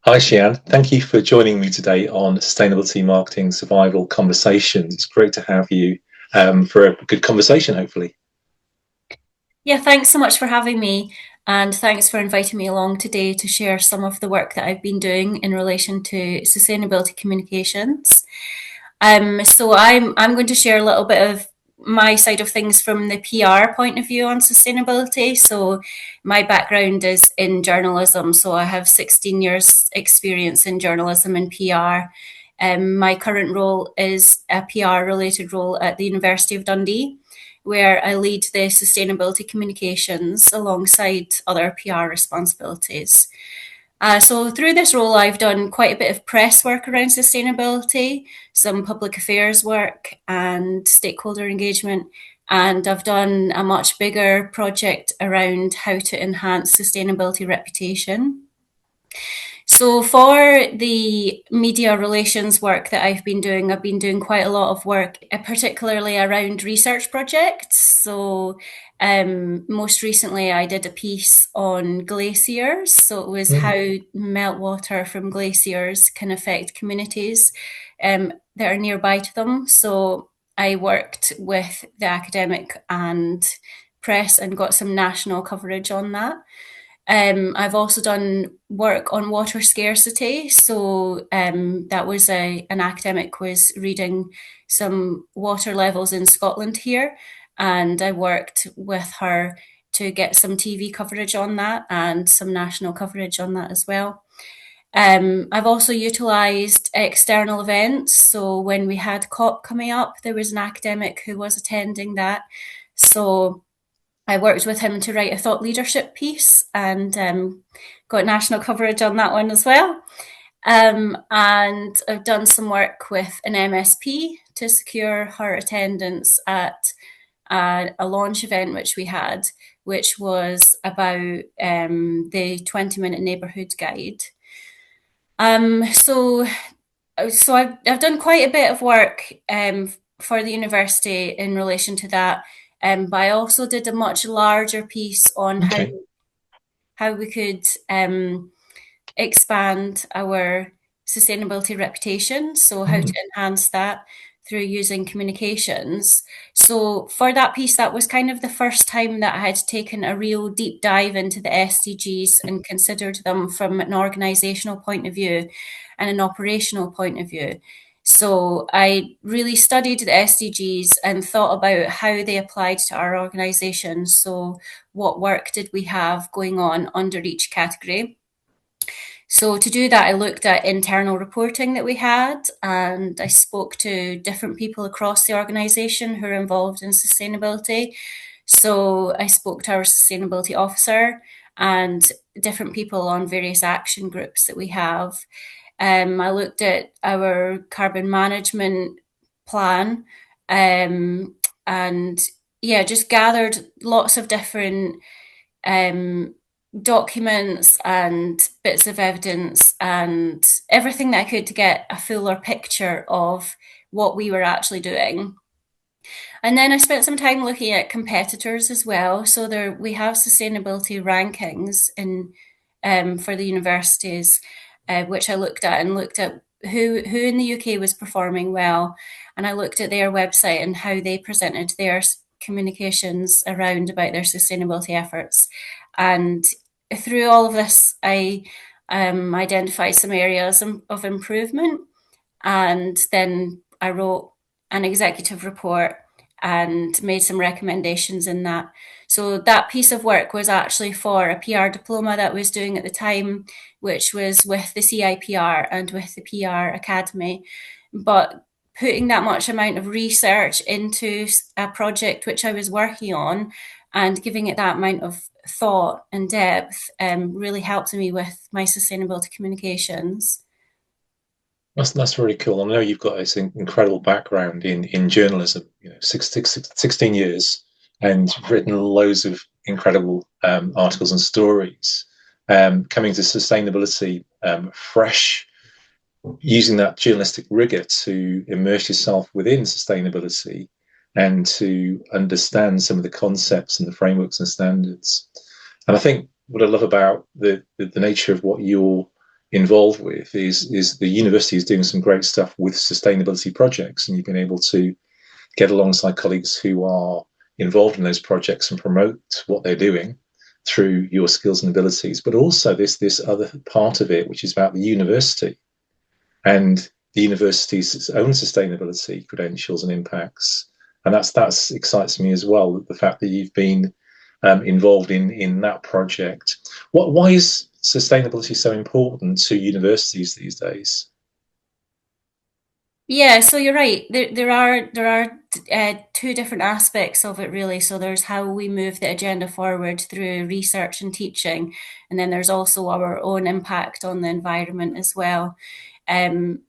Hi, Sheanne. Thank you for joining me today on Sustainability Marketing Survival Conversations. It's great to have you for a good conversation, hopefully. Yeah, thanks so much for having me, and thanks for inviting me along today to share some of the work that I've been doing in relation to sustainability communications. So I'm going to share a little bit of my side of things from the PR point of view on sustainability. So my background is in journalism, so I have 16 years experience in journalism and PR. My current role is a PR related role at the University of Dundee, where I lead the sustainability communications alongside other PR responsibilities. So through this role, I've done quite a bit of press work around sustainability, some public affairs work and stakeholder engagement, and I've done a much bigger project around how to enhance sustainability reputation. So for the media relations work that I've been doing quite a lot of work, particularly around research projects. So most recently, I did a piece on glaciers. So it was how Mm. meltwater from glaciers can affect communities that are nearby to them. So I worked with the academic and press and got some national coverage on that. I've also done work on water scarcity. So that was an academic was reading some water levels in Scotland here, and I worked with her to get some TV coverage on that and some national coverage on that as well. I've also utilised external events. So when we had COP coming up, there was an academic who was attending that. So I worked with him to write a thought leadership piece and got national coverage on that one as well. And I've done some work with an MSP to secure her attendance at a launch event which we had, which was about the 20-minute neighbourhood guide. Um, so so I've done quite a bit of work for the university in relation to that, but I also did a much larger piece on Okay. how we could expand our sustainability reputation. So how to Mm. enhance that through using communications. So for that piece, that was kind of the first time that I had taken a real deep dive into the SDGs and considered them from an organizational point of view and an operational point of view. So I really studied the SDGs and thought about how they applied to our organization. So what work did we have going on under each category? So to do that, I looked at internal reporting that we had, and I spoke to different people across the organisation who are involved in sustainability. So I spoke to our sustainability officer and different people on various action groups that we have. I looked at our carbon management plan, and yeah, just gathered lots of different um, documents and bits of evidence and everything that I could to get a fuller picture of what we were actually doing. And then I spent some time looking at competitors as well. So there we have sustainability rankings in for the universities, which I looked at and looked at who in the UK was performing well, and I looked at their website and how they presented their communications around about their sustainability efforts. And through all of this, I identified some areas of improvement, and then I wrote an executive report and made some recommendations in that. So that piece of work was actually for a PR diploma that I was doing at the time, which was with the CIPR and with the PR Academy. But putting that much amount of research into a project which I was working on and giving it that amount of thought and depth really helped me with my sustainability communications. That's really cool. I know you've got this incredible background in journalism, 16 years, and written loads of incredible articles and stories. Coming to sustainability fresh, using that journalistic rigor to immerse yourself within sustainability and to understand some of the concepts and the frameworks and standards. And I think what I love about the nature of what you're involved with is the university is doing some great stuff with sustainability projects, and you've been able to get alongside colleagues who are involved in those projects and promote what they're doing through your skills and abilities. But also this other part of it, which is about the university and the university's own sustainability credentials and impacts. And that's excites me as well. The fact that you've been involved in that project. Why is sustainability so important to universities these days? Yeah, so you're right. There are two different aspects of it really. So there's how we move the agenda forward through research and teaching, and then there's also our own impact on the environment as well. And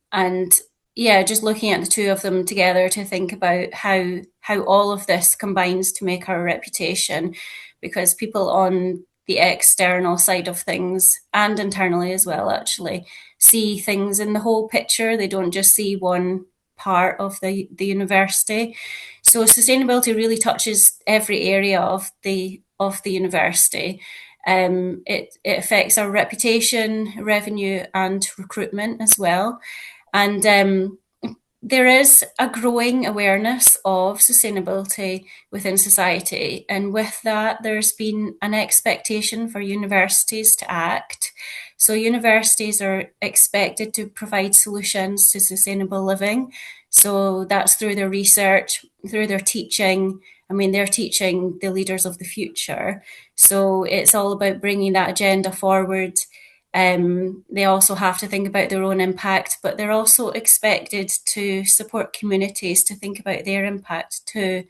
yeah, just looking at the two of them together to think about how all of this combines to make our reputation, because people on the external side of things and internally as well actually see things in the whole picture. They don't just see one part of the university. So sustainability really touches every area of the university. It affects our reputation, revenue, and recruitment as well. And there is a growing awareness of sustainability within society. And with that, there's been an expectation for universities to act. So, universities are expected to provide solutions to sustainable living. So, that's through their research, through their teaching. I mean, they're teaching the leaders of the future. So, it's all about bringing that agenda forward. They also have to think about their own impact, but they're also expected to support communities to think about their impact too.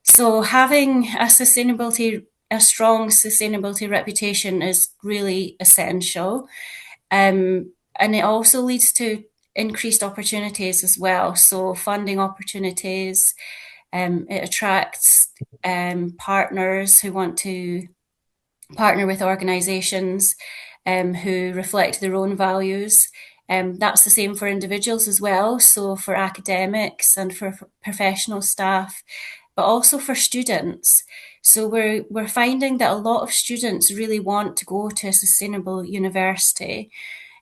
So having a strong sustainability reputation is really essential. And it also leads to increased opportunities as well. So funding opportunities, it attracts partners who want to partner with organisations who reflect their own values. That's the same for individuals as well. So for academics and for professional staff, but also for students. So we're finding that a lot of students really want to go to a sustainable university.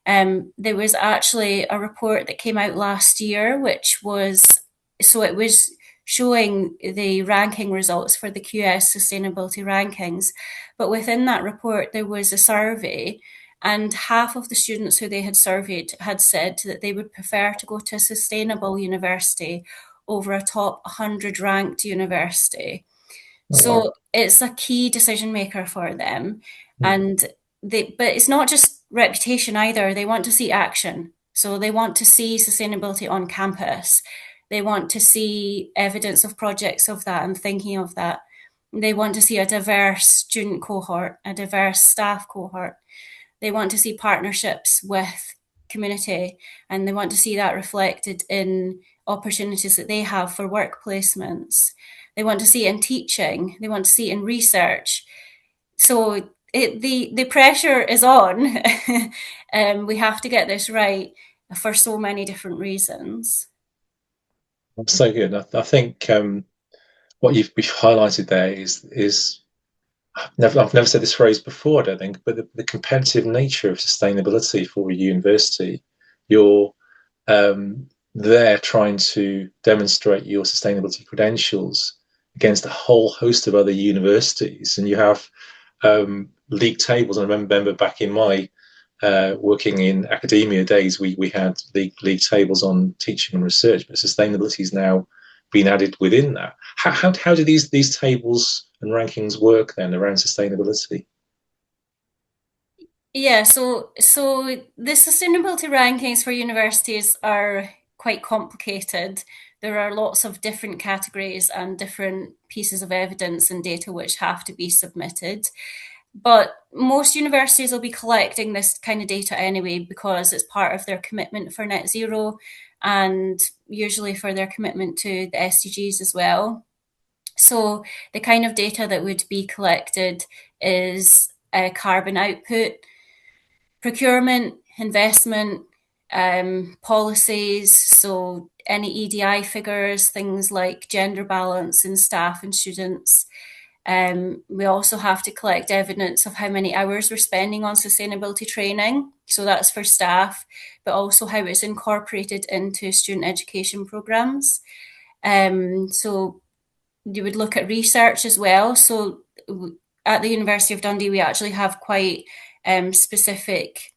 There was actually a report that came out last year, which was so it was showing the ranking results for the QS sustainability rankings. But within that report, there was a survey, and half of the students who they had surveyed had said that they would prefer to go to a sustainable university over a top 100 ranked university. Oh, wow. So it's a key decision maker for them. Mm. And but it's not just reputation either. They want to see action. So they want to see sustainability on campus. They want to see evidence of projects of that and thinking of that. They want to see a diverse student cohort, a diverse staff cohort. They want to see partnerships with community, and they want to see that reflected in opportunities that they have for work placements. They want to see it in teaching. They want to see it in research. So the pressure is on. We have to get this right for so many different reasons. That's so good. I think what you've highlighted there is I've never said this phrase before, I don't think, but the competitive nature of sustainability for a university. You're there trying to demonstrate your sustainability credentials against a whole host of other universities, and you have league tables. And I remember back in my working in academia days, we had league tables on teaching and research, but sustainability is now been added within that. How do these tables and rankings work then around sustainability? Yeah, so the sustainability rankings for universities are quite complicated. There are lots of different categories and different pieces of evidence and data which have to be submitted. But most universities will be collecting this kind of data anyway because it's part of their commitment for net zero and usually for their commitment to the SDGs as well. So the kind of data that would be collected is carbon output, procurement, investment, policies. So any EDI figures, things like gender balance in staff and students, We also have to collect evidence of how many hours we're spending on sustainability training. So that's for staff, but also how it's incorporated into student education programs. So you would look at research as well. So at the University of Dundee, we actually have quite specific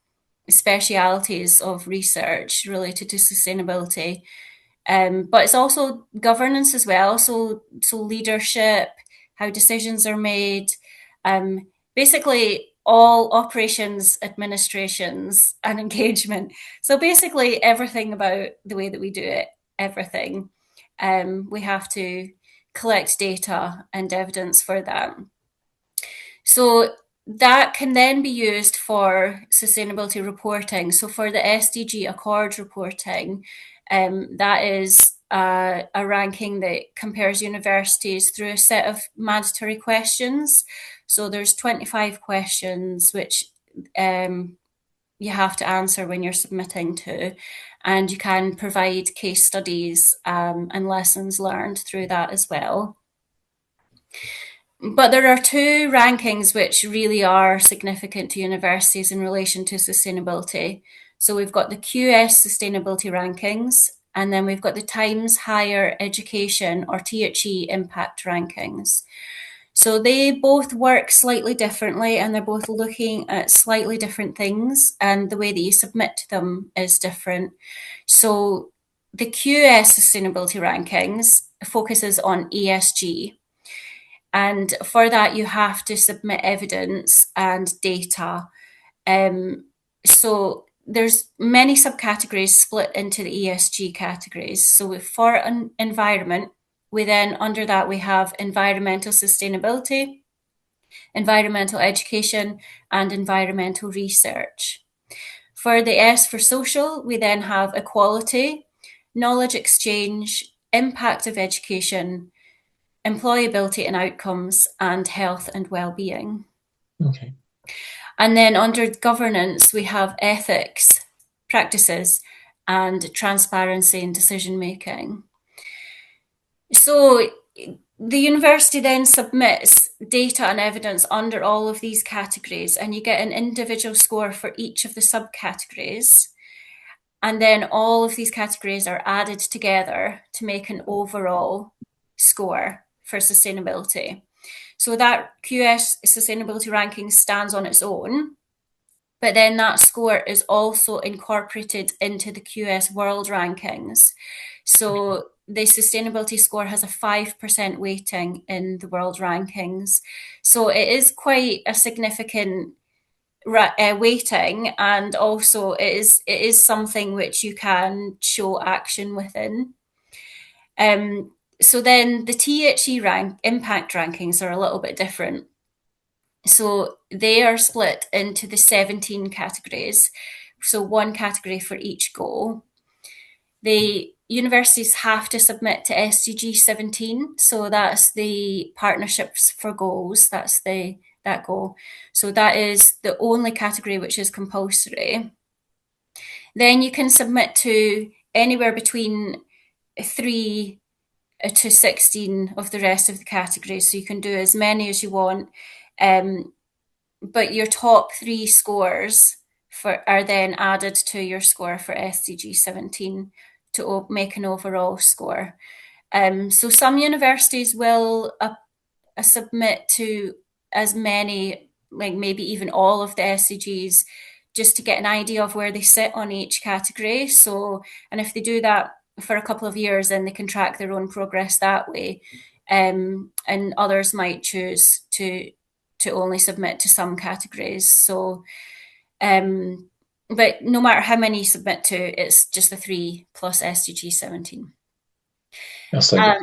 specialities of research related to sustainability. But it's also governance as well. So leadership, how decisions are made, basically all operations, administrations, and engagement. So basically everything about the way that we do it, everything. We have to collect data and evidence for that. So that can then be used for sustainability reporting. So for the SDG Accord reporting, that is a ranking that compares universities through a set of mandatory questions. So there's 25 questions which you have to answer when you're submitting to, and you can provide case studies and lessons learned through that as well. But there are two rankings which really are significant to universities in relation to sustainability. So we've got the QS sustainability rankings, and then we've got the Times Higher Education or THE impact rankings. So they both work slightly differently, and they're both looking at slightly different things, and the way that you submit to them is different. So the QS sustainability rankings focuses on ESG. And for that, you have to submit evidence and data. So there's many subcategories split into the ESG categories. So for an environment, we then under that we have environmental sustainability, environmental education, and environmental research. For the S for social, we then have equality, knowledge exchange, impact of education, employability and outcomes, and health and well-being. Okay. And then under governance, we have ethics, practices, and transparency in decision making. So the university then submits data and evidence under all of these categories, and you get an individual score for each of the subcategories. And then all of these categories are added together to make an overall score for sustainability. So that QS sustainability ranking stands on its own, but then that score is also incorporated into the QS world rankings. So the sustainability score has a 5% weighting in the world rankings. So it is quite a significant weighting, and also it is something which you can show action within. So then the THE impact rankings are a little bit different. So they are split into the 17 categories. So one category for each goal. The universities have to submit to SDG 17. So that's the partnerships for goals. That's that goal. So that is the only category which is compulsory. Then you can submit to anywhere between 3 to 16 of the rest of the categories. So you can do as many as you want. But your top 3 scores are then added to your score for SDG 17 to make an overall score. So some universities will submit to as many, like maybe even all of the SDGs, just to get an idea of where they sit on each category. So, and if they do that for a couple of years, then they can track their own progress that way. And others might choose to only submit to some categories. So, but no matter how many you submit to, it's just the 3 plus SDG 17. That's so good.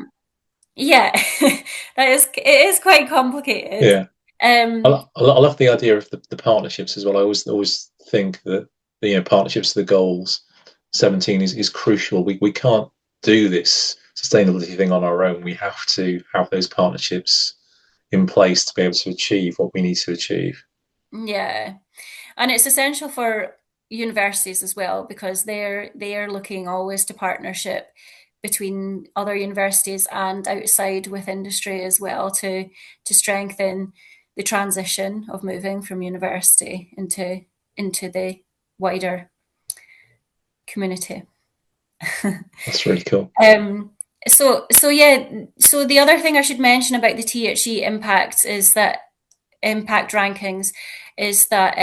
Yeah, it is quite complicated. Yeah. I love the idea of the partnerships as well. I always think that partnerships are the goals. 17 is crucial. We can't do this sustainability thing on our own. We have to have those partnerships in place to be able to achieve what we need to achieve. Yeah, and it's essential for universities as well, because they're looking always to partnership between other universities and outside with industry as well to strengthen the transition of moving from university into the wider community. That's really cool. Um, so yeah, so the other thing I should mention about the THE impact rankings is that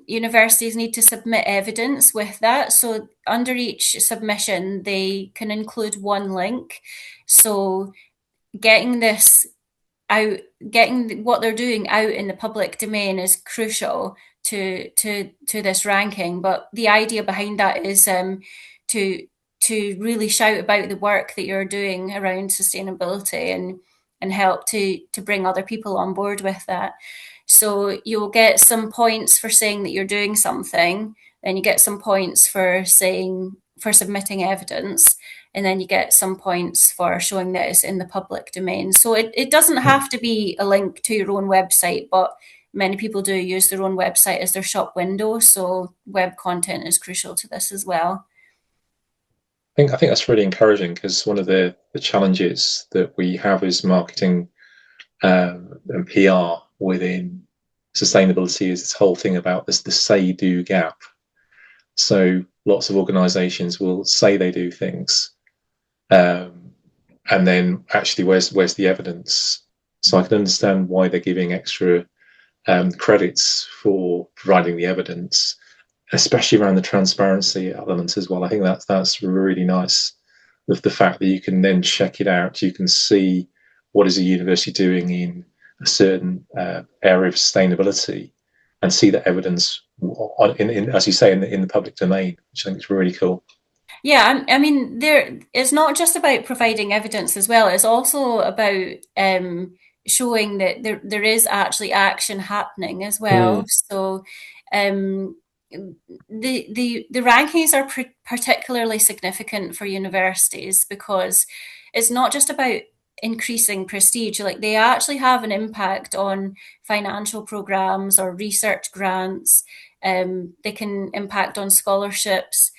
universities need to submit evidence with that. So under each submission, they can include one link. So getting this out, getting what they're doing out in the public domain is crucial to this ranking. But the idea behind that is to to really shout about the work that you're doing around sustainability and help to bring other people on board with that. So you'll get some points for saying that you're doing something, then you get some points for saying for submitting evidence, and then you get some points for showing that it's in the public domain. So it doesn't Mm. have to be a link to your own website, but many people do use their own website as their shop window. So web content is crucial to this as well. I think that's really encouraging because one of the challenges that we have as marketing and PR within sustainability is this whole thing about this the say do gap. So lots of organisations will say they do things, um, and then actually, where's the evidence? So I can understand why they're giving extra credits for providing the evidence, especially around the transparency element as well. I think that's really nice. The fact that you can then check it out, you can see what is a university doing in a certain area of sustainability, and see that evidence as you say, in the public domain, which I think is really cool. Yeah, I mean, there it's not just about providing evidence as well. It's also about showing that there is actually action happening as well. Mm. So, um, the rankings are particularly significant for universities because it's not just about increasing prestige. Like they actually have an impact on financial programs or research grants. They can impact on scholarships.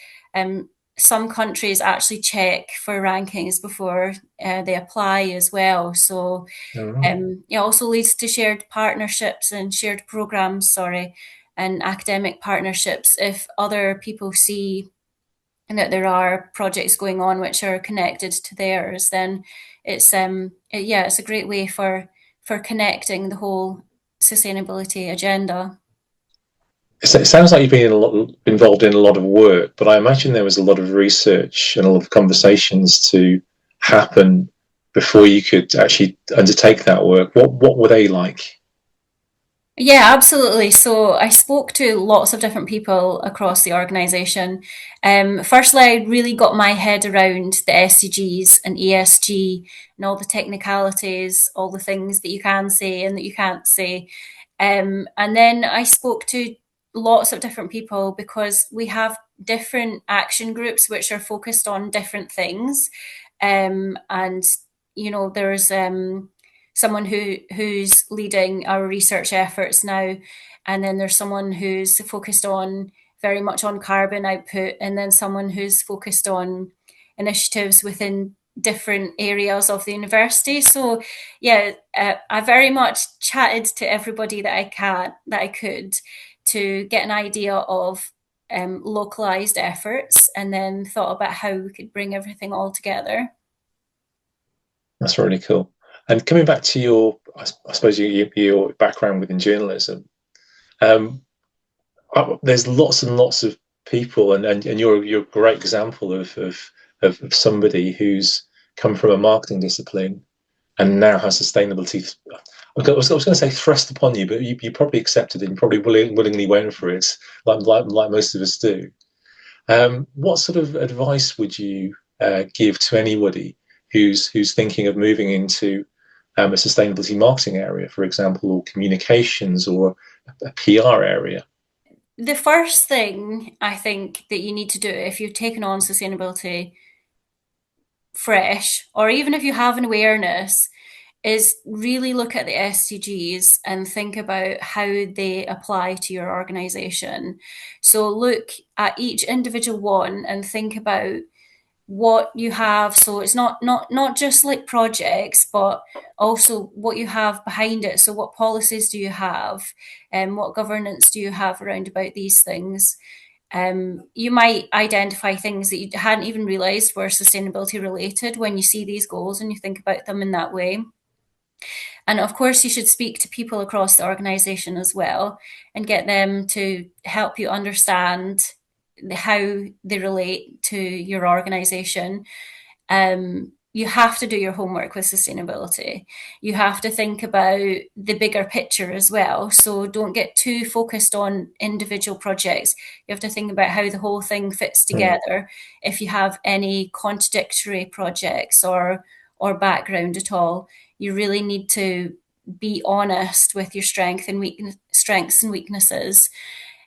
Some countries actually check for rankings before they apply as well. So Oh, it also leads to shared partnerships and shared programs, sorry, and academic partnerships. If other people see that there are projects going on which are connected to theirs, then yeah, it's a great way for connecting the whole sustainability agenda. it sounds like you've been involved in a lot of work, but I imagine there was a lot of research and a lot of conversations to happen before you could actually undertake that work. What were they like? Yeah, absolutely. So I spoke to lots of different people across the organisation. Firstly, I really got my head around the SDGs and ESG and all the technicalities, all the things that you can say and that you can't say. And then I spoke to lots of different people because we have different action groups which are focused on different things. And there's someone who's leading our research efforts now, and then there's someone who's focused on very much on carbon output, and then someone who's focused on initiatives within different areas of the university. So yeah, I very much chatted to everybody that I could to get an idea of localized efforts, and then thought about how we could bring everything all together. That's really cool. And coming back to I suppose your background within journalism, um, there's lots and lots of people, and you're a great example of somebody who's come from a marketing discipline and now has sustainability. I was going to say thrust upon you, but you probably accepted it and probably willingly went for it, like most of us do. What sort of advice would you give to anybody who's thinking of moving into a sustainability marketing area, for example, or communications or a PR area? The first thing I think that you need to do if you've taken on sustainability fresh, or even if you have an awareness, is really look at the SDGs and think about how they apply to your organization. So look at each individual one and think about what you have. So it's not just like projects, but also what you have behind it. So what policies do you have, and what governance do you have around about these things? You might identify things that you hadn't even realized were sustainability related when you see these goals and you think about them in that way. And of course, you should speak to people across the organization as well and get them to help you understand how they relate to your organization. You have to do your homework with sustainability. You have to think about the bigger picture as well. So don't get too focused on individual projects. You have to think about how the whole thing fits Mm. together. If you have any contradictory projects or background at all, you really need to be honest with your strengths and weaknesses,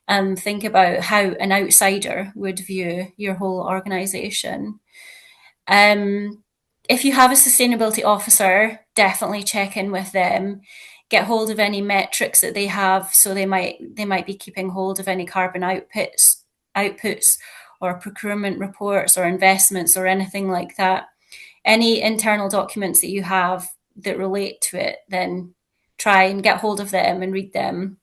and think about how an outsider would view your whole organization. Um, if you have a sustainability officer, definitely check in with them. Get hold of any metrics that they have. So they might be keeping hold of any carbon outputs, or procurement reports, or investments, or anything like that. Any internal documents that you have that relate to it, then try and get hold of them and read them.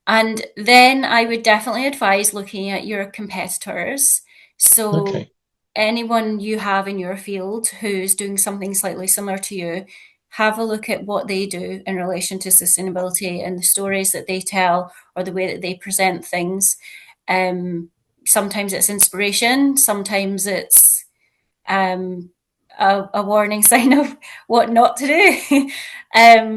And then I would definitely advise looking at your competitors. So, Okay. anyone you have in your field who's doing something slightly similar to you, have a look at what they do in relation to sustainability and the stories that they tell or the way that they present things. Um, Sometimes it's inspiration, sometimes it's um, a warning sign of what not to do.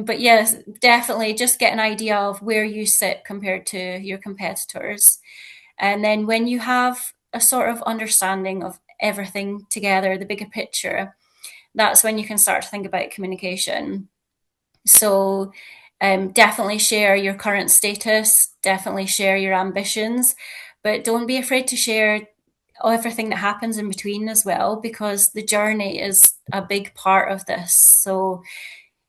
But yes, definitely just get an idea of where you sit compared to your competitors. And then when you have a sort of understanding of everything together, the bigger picture, that's when you can start to think about communication. So definitely share your current status, definitely share your ambitions, but don't be afraid to share everything that happens in between as well, because the journey is a big part of this. So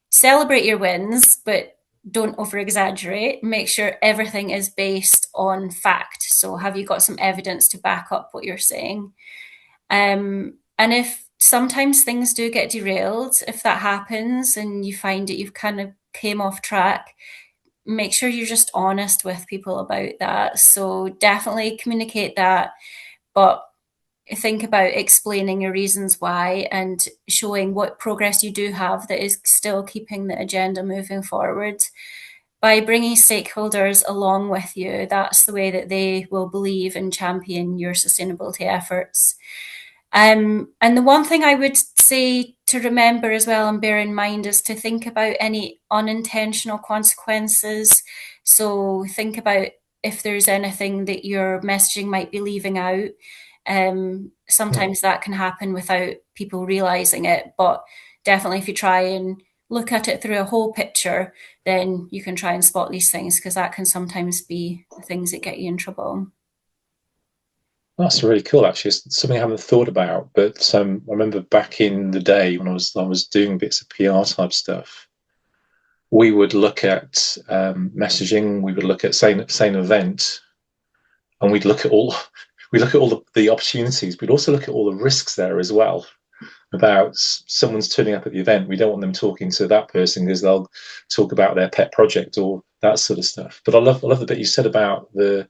celebrate your wins, but don't over exaggerate. Make sure everything is based on fact. So have you got some evidence to back up what you're saying? And if sometimes things do get derailed, if that happens and you find that you've kind of came off track, make sure you're just honest with people about that. So definitely communicate that, but think about explaining your reasons why and showing what progress you do have that is still keeping the agenda moving forward. By bringing stakeholders along with you, that's the way that they will believe and champion your sustainability efforts. And the one thing I would say to remember as well and bear in mind is to think about any unintentional consequences. So think about if there's anything that your messaging might be leaving out. Mm. Sometimes that can happen without people realizing it, but definitely if you try and look at it through a whole picture, then you can try and spot these things, because that can sometimes be the things that get you in trouble. That's really cool. Actually, it's something I haven't thought about. But I remember back in the day when I was doing bits of PR type stuff, we would look at messaging. We would look at say an event, and we'd look at all the opportunities. We'd also look at all the risks there as well. About someone's turning up at the event, we don't want them talking to that person because they'll talk about their pet project or that sort of stuff. But I love the bit you said about the.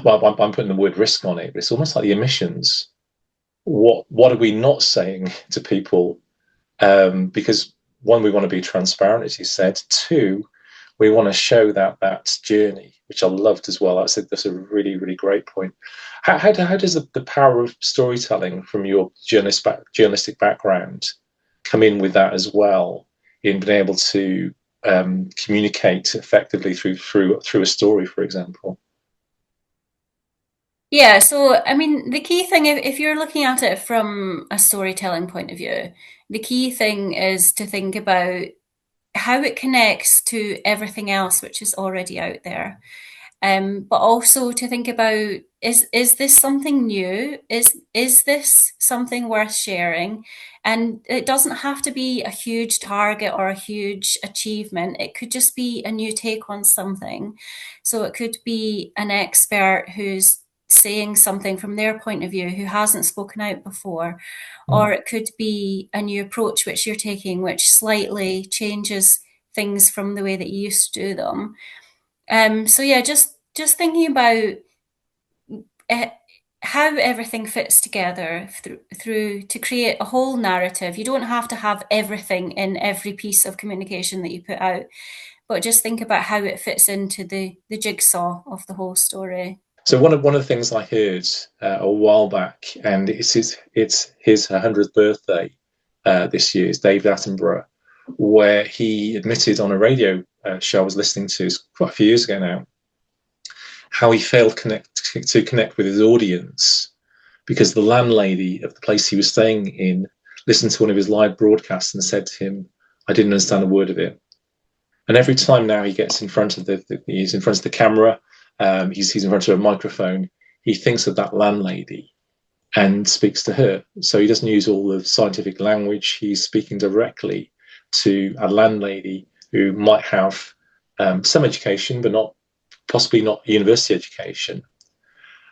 Well, I'm putting the word risk on it, but it's almost like the emissions. What are we not saying to people? Because one, we want to be transparent, as you said. Two, we want to show that journey, which I loved as well. That's a really really great point. How does the power of storytelling from your journalistic background come in with that as well, in being able to communicate effectively through a story, for example? Yeah, so I mean, the key thing, if you're looking at it from a storytelling point of view, the key thing is to think about how it connects to everything else which is already out there. But also to think about, is this something new? Is this something worth sharing? And it doesn't have to be a huge target or a huge achievement. It could just be a new take on something. So it could be an expert who's saying something from their point of view who hasn't spoken out before, or Mm. it could be a new approach which you're taking, which slightly changes things from the way that you used to do them. So yeah, just thinking about it, how everything fits together through to create a whole narrative. You don't have to have everything in every piece of communication that you put out, but just think about how it fits into the jigsaw of the whole story. So one of the things I heard a while back, and it's his 100th birthday this year, is David Attenborough, where he admitted on a radio show I was listening to quite a few years ago now, how he failed to connect with his audience because the landlady of the place he was staying in listened to one of his live broadcasts and said to him, "I didn't understand a word of it." And every time now he gets in front of he's in front of the camera, he's in front of a microphone, he thinks of that landlady and speaks to her. So he doesn't use all the scientific language. He's speaking directly to a landlady who might have some education, but possibly not university education.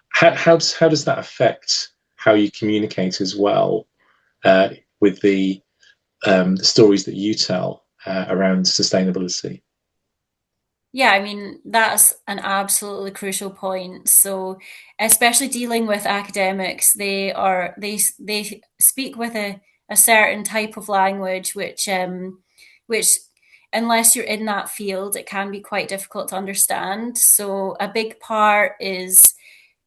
How does that affect how you communicate as well uh, with the stories that you tell around sustainability? Yeah, I mean, that's an absolutely crucial point. So, especially dealing with academics, they speak with a certain type of language which unless you're in that field, it can be quite difficult to understand. So, a big part is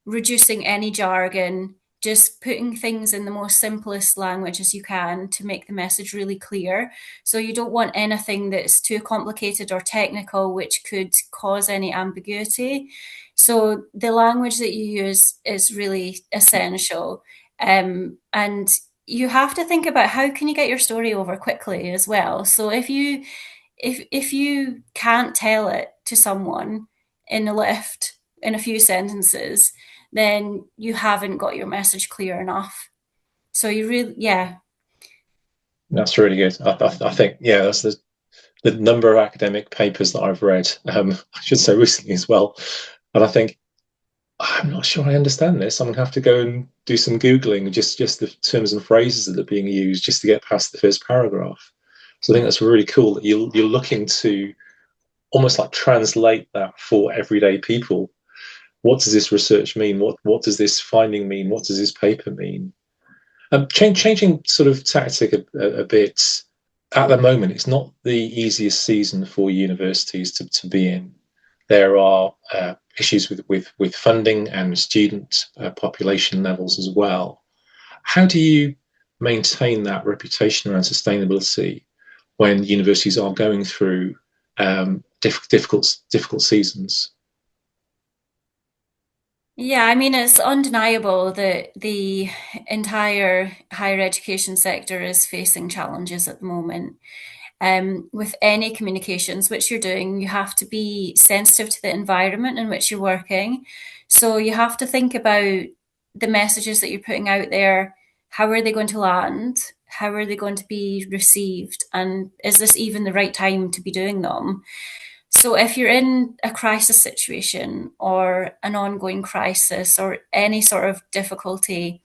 reducing any jargon, just putting things in the most simplest language as you can to make the message really clear. So you don't want anything that's too complicated or technical, which could cause any ambiguity. So the language that you use is really essential. And you have to think about how can you get your story over quickly as well. So if you can't tell it to someone in a lift in a few sentences, then you haven't got your message clear enough. So you really, yeah, That's really good. I think, yeah, that's the number of academic papers that I've read, I should say recently as well. And I think, I'm not sure I understand this. I'm going to have to go and do some Googling, just the terms and phrases that are being used just to get past the first paragraph. So I think that's really cool that you're looking to almost like translate that for everyday people. What does this research mean? What does this finding mean? What does this paper mean? Changing sort of tactic a bit. At the moment, it's not the easiest season for universities to be in. There are issues with funding and student population levels as well. How do you maintain that reputation around sustainability when universities are going through difficult seasons? yeah. I mean, it's undeniable that the entire higher education sector is facing challenges at the moment. With any communications which you're doing, you have to be sensitive to the environment in which you're working. So you have to think about the messages that you're putting out there. How are they going to land? How are they going to be received? And is this even the right time to be doing them? So if you're in a crisis situation or an ongoing crisis or any sort of difficulty,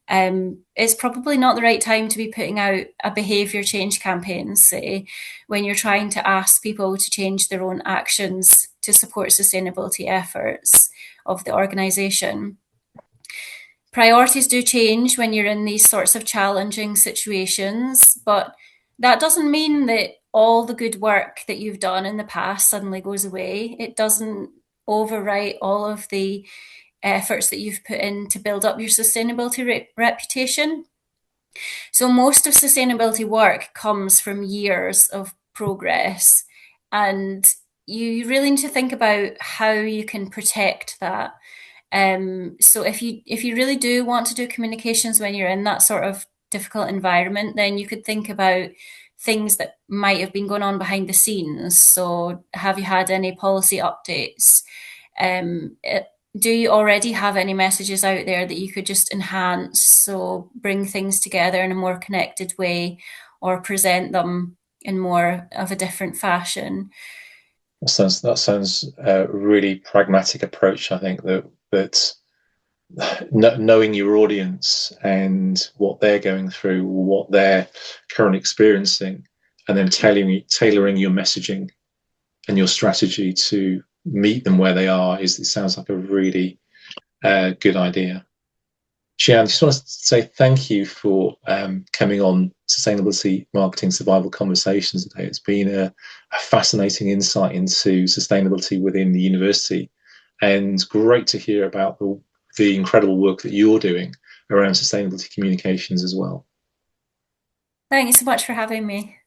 it's probably not the right time to be putting out a behaviour change campaign, say, when you're trying to ask people to change their own actions to support sustainability efforts of the organisation. Priorities do change when you're in these sorts of challenging situations, but that doesn't mean that all the good work that you've done in the past suddenly goes away. It doesn't overwrite all of the efforts that you've put in to build up your sustainability reputation. So most of sustainability work comes from years of progress, and you really need to think about how you can protect that. So if you really do want to do communications when you're in that sort of difficult environment, then you could think about things that might have been going on behind the scenes. So have you had any policy updates? Um, do you already have any messages out there that you could just enhance, so bring things together in a more connected way or present them in more of a different fashion? That sounds a really pragmatic approach. I think that knowing your audience and what they're going through, what they're currently experiencing, and then tailoring your messaging and your strategy to meet them where they are, it sounds like a really good idea. Sheanne, I just want to say thank you for coming on Sustainability Marketing Survival Conversations today. It's been a fascinating insight into sustainability within the university, and great to hear about the incredible work that you're doing around sustainability communications as well. Thank you so much for having me.